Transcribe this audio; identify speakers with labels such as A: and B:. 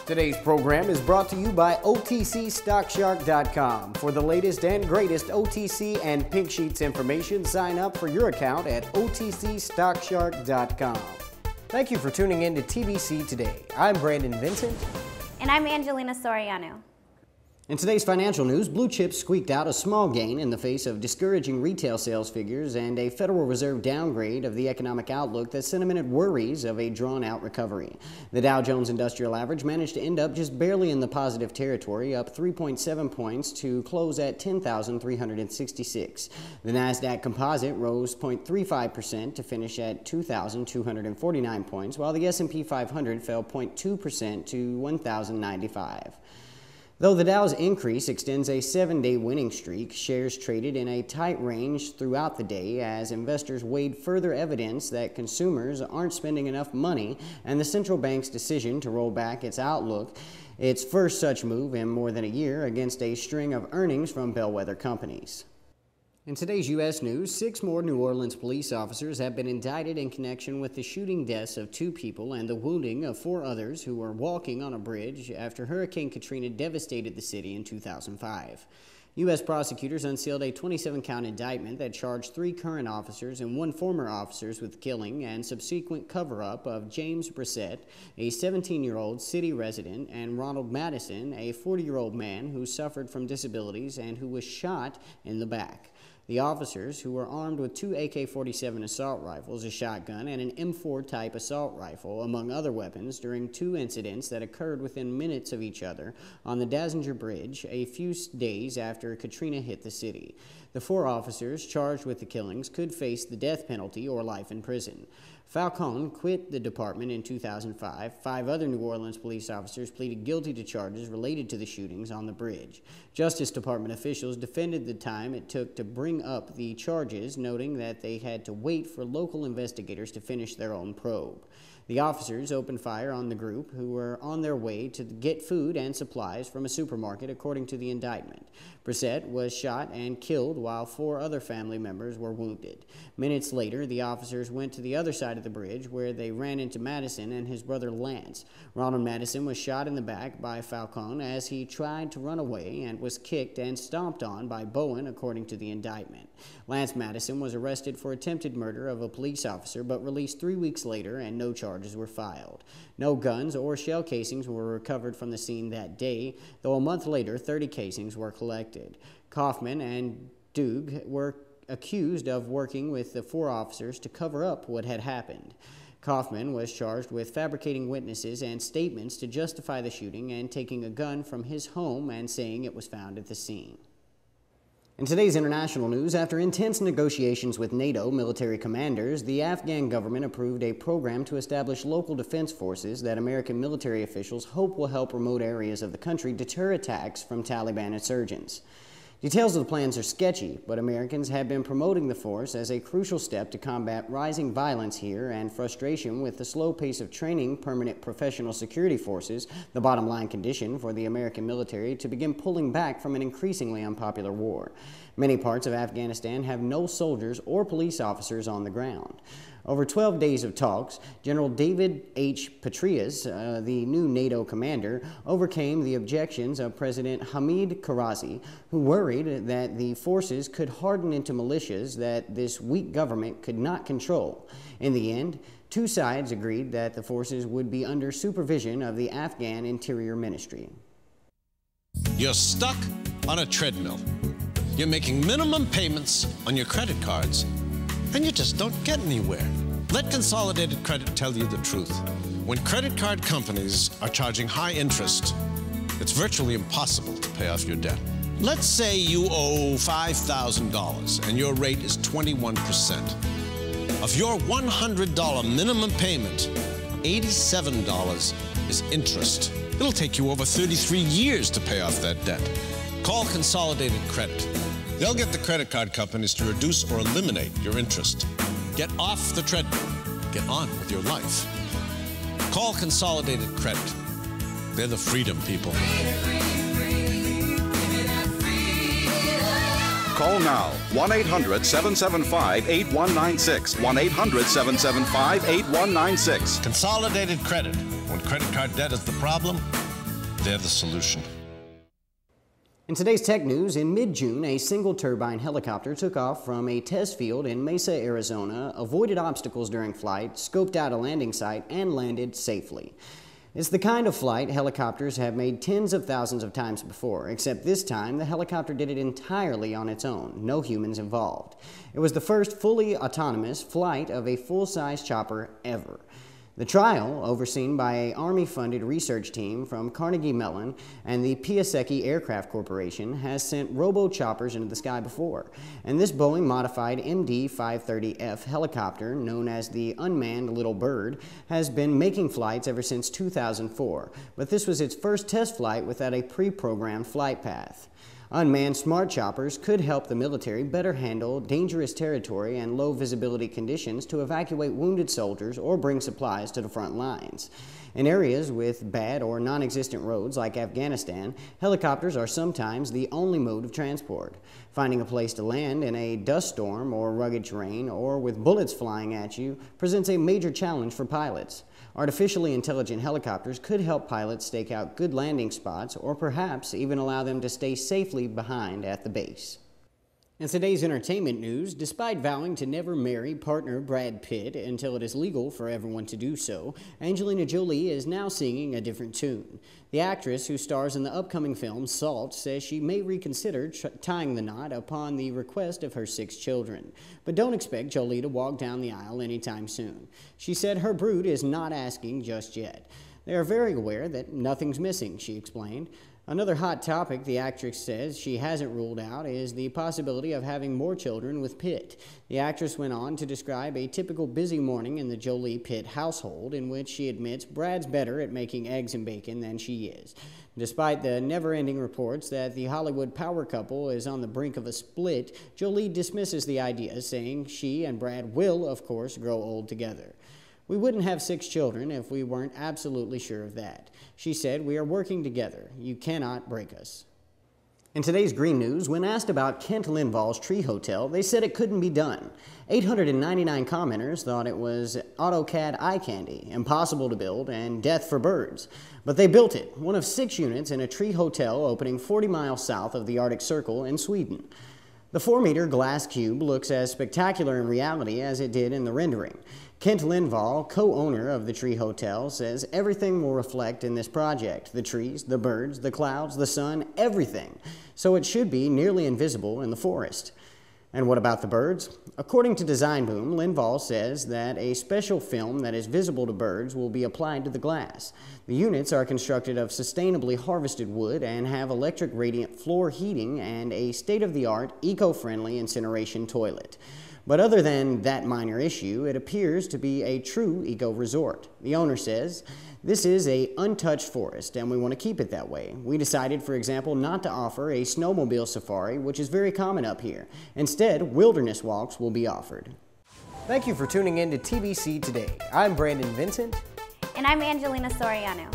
A: Today's program is brought to you by OTCStockShark.com. For the latest and greatest OTC and Pink Sheets information, sign up for your account at OTCStockShark.com. Thank you for tuning in to TBC Today. I'm Brandon Vincent.
B: And I'm Angelina Soriano.
A: In today's financial news, blue chips squeaked out a small gain in the face of discouraging retail sales figures and a Federal Reserve downgrade of the economic outlook that sent amid worries of a drawn-out recovery. The Dow Jones Industrial Average managed to end up just barely in the positive territory, up 3.7 points to close at 10,366. The NASDAQ Composite rose 0.35% to finish at 2,249 points, while the S&P 500 fell 0.2% to 1,095. Though the Dow's increase extends a 7-day winning streak, shares traded in a tight range throughout the day as investors weighed further evidence that consumers aren't spending enough money and the central bank's decision to roll back its outlook, its first such move in more than a year against a string of earnings from bellwether companies. In today's U.S. news, 6 more New Orleans police officers have been indicted in connection with the shooting deaths of 2 people and the wounding of 4 others who were walking on a bridge after Hurricane Katrina devastated the city in 2005. U.S. prosecutors unsealed a 27-count indictment that charged 3 current officers and 1 former officer with the killing and subsequent cover-up of James Brissett, a 17-year-old city resident, and Ronald Madison, a 40-year-old man who suffered from disabilities and who was shot in the back. The officers, who were armed with 2 AK-47 assault rifles, a shotgun, and an M4 type assault rifle, among other weapons, during 2 incidents that occurred within minutes of each other on the Dazinger Bridge a few days after Katrina hit the city. The 4 officers charged with the killings could face the death penalty or life in prison. Falcone quit the department in 2005. 5 other New Orleans police officers pleaded guilty to charges related to the shootings on the bridge. Justice Department officials defended the time it took to bring up the charges, noting that they had to wait for local investigators to finish their own probe. The officers opened fire on the group, who were on their way to get food and supplies from a supermarket, according to the indictment. Brissett was shot and killed while 4 other family members were wounded. Minutes later, the officers went to the other side of the bridge, where they ran into Madison and his brother Lance. Ronald Madison was shot in the back by Falcone as he tried to run away and was kicked and stomped on by Bowen, according to the indictment. Lance Madison was arrested for attempted murder of a police officer, but released 3 weeks later, and no charges were filed. No guns or shell casings were recovered from the scene that day, though a month later 30 casings were collected. Kaufman and Dug were accused of working with the 4 officers to cover up what had happened. Kaufman was charged with fabricating witnesses and statements to justify the shooting and taking a gun from his home and saying it was found at the scene. In today's international news, after intense negotiations with NATO military commanders, the Afghan government approved a program to establish local defense forces that American military officials hope will help remote areas of the country deter attacks from Taliban insurgents. Details of the plans are sketchy, but Americans have been promoting the force as a crucial step to combat rising violence here and frustration with the slow pace of training permanent professional security forces, the bottom line condition for the American military to begin pulling back from an increasingly unpopular war. Many parts of Afghanistan have no soldiers or police officers on the ground. Over 12 days of talks, General David H. Petraeus, the new NATO commander, overcame the objections of President Hamid Karzai, who worried that the forces could harden into militias that this weak government could not control. In the end, 2 sides agreed that the forces would be under supervision of the Afghan Interior Ministry.
C: You're stuck on a treadmill. You're making minimum payments on your credit cards, and you just don't get anywhere. Let Consolidated Credit tell you the truth. When credit card companies are charging high interest, it's virtually impossible to pay off your debt. Let's say you owe $5,000 and your rate is 21%. Of your $100 minimum payment, $87 is interest. It'll take you over 33 years to pay off that debt. Call Consolidated Credit. They'll get the credit card companies to reduce or eliminate your interest. Get off the treadmill. Get on with your life. Call Consolidated Credit. They're the freedom people.
D: Call now, 1-800-775-8196. 1-800-775-8196.
C: Consolidated Credit. When credit card debt is the problem, They're the solution.
A: In today's tech news, in mid-June, a single-turbine helicopter took off from a test field in Mesa, Arizona, avoided obstacles during flight, scoped out a landing site, and landed safely. It's the kind of flight helicopters have made tens of thousands of times before, except this time the helicopter did it entirely on its own, no humans involved. It was the first fully autonomous flight of a full-size chopper ever. The trial, overseen by an Army-funded research team from Carnegie Mellon and the Piasecki Aircraft Corporation, has sent robo-choppers into the sky before. And this Boeing-modified MD-530F helicopter, known as the Unmanned Little Bird, has been making flights ever since 2004. But this was its first test flight without a pre-programmed flight path. Unmanned smart choppers could help the military better handle dangerous territory and low visibility conditions to evacuate wounded soldiers or bring supplies to the front lines. In areas with bad or non-existent roads like Afghanistan, helicopters are sometimes the only mode of transport. Finding a place to land in a dust storm or rugged terrain or with bullets flying at you presents a major challenge for pilots. Artificially intelligent helicopters could help pilots stake out good landing spots or perhaps even allow them to stay safely behind at the base. In today's entertainment news, despite vowing to never marry partner Brad Pitt until it is legal for everyone to do so, Angelina Jolie is now singing a different tune. The actress, who stars in the upcoming film Salt, says she may reconsider tying the knot upon the request of her 6 children. But don't expect Jolie to walk down the aisle anytime soon. She said her brood is not asking just yet. They are very aware that nothing's missing, she explained. Another hot topic the actress says she hasn't ruled out is the possibility of having more children with Pitt. The actress went on to describe a typical busy morning in the Jolie-Pitt household, in which she admits Brad's better at making eggs and bacon than she is. Despite the never-ending reports that the Hollywood power couple is on the brink of a split, Jolie dismisses the idea, saying she and Brad will, of course, grow old together. "We wouldn't have 6 children if we weren't absolutely sure of that." She said, "We are working together. You cannot break us." In today's green news, when asked about Kent Lindvall's Tree Hotel, they said it couldn't be done. 899 commenters thought it was AutoCAD eye candy, impossible to build, and death for birds. But they built it, one of 6 units in a tree hotel opening 40 miles south of the Arctic Circle in Sweden. The 4-meter glass cube looks as spectacular in reality as it did in the rendering. Kent Lindvall, co-owner of the Tree Hotel, says everything will reflect in this project: the trees, the birds, the clouds, the sun, everything. So it should be nearly invisible in the forest. And what about the birds? According to Design Boom, Lindvall says that a special film that is visible to birds will be applied to the glass. The units are constructed of sustainably harvested wood and have electric radiant floor heating and a state-of-the-art, eco-friendly incineration toilet. But other than that minor issue, it appears to be a true eco-resort. The owner says, "This is an untouched forest, and we want to keep it that way. We decided, for example, not to offer a snowmobile safari, which is very common up here. Instead, wilderness walks will be offered."
E: Thank you for tuning in to TVC Today. I'm Brandon Vincent.
B: And I'm Angelina Soriano.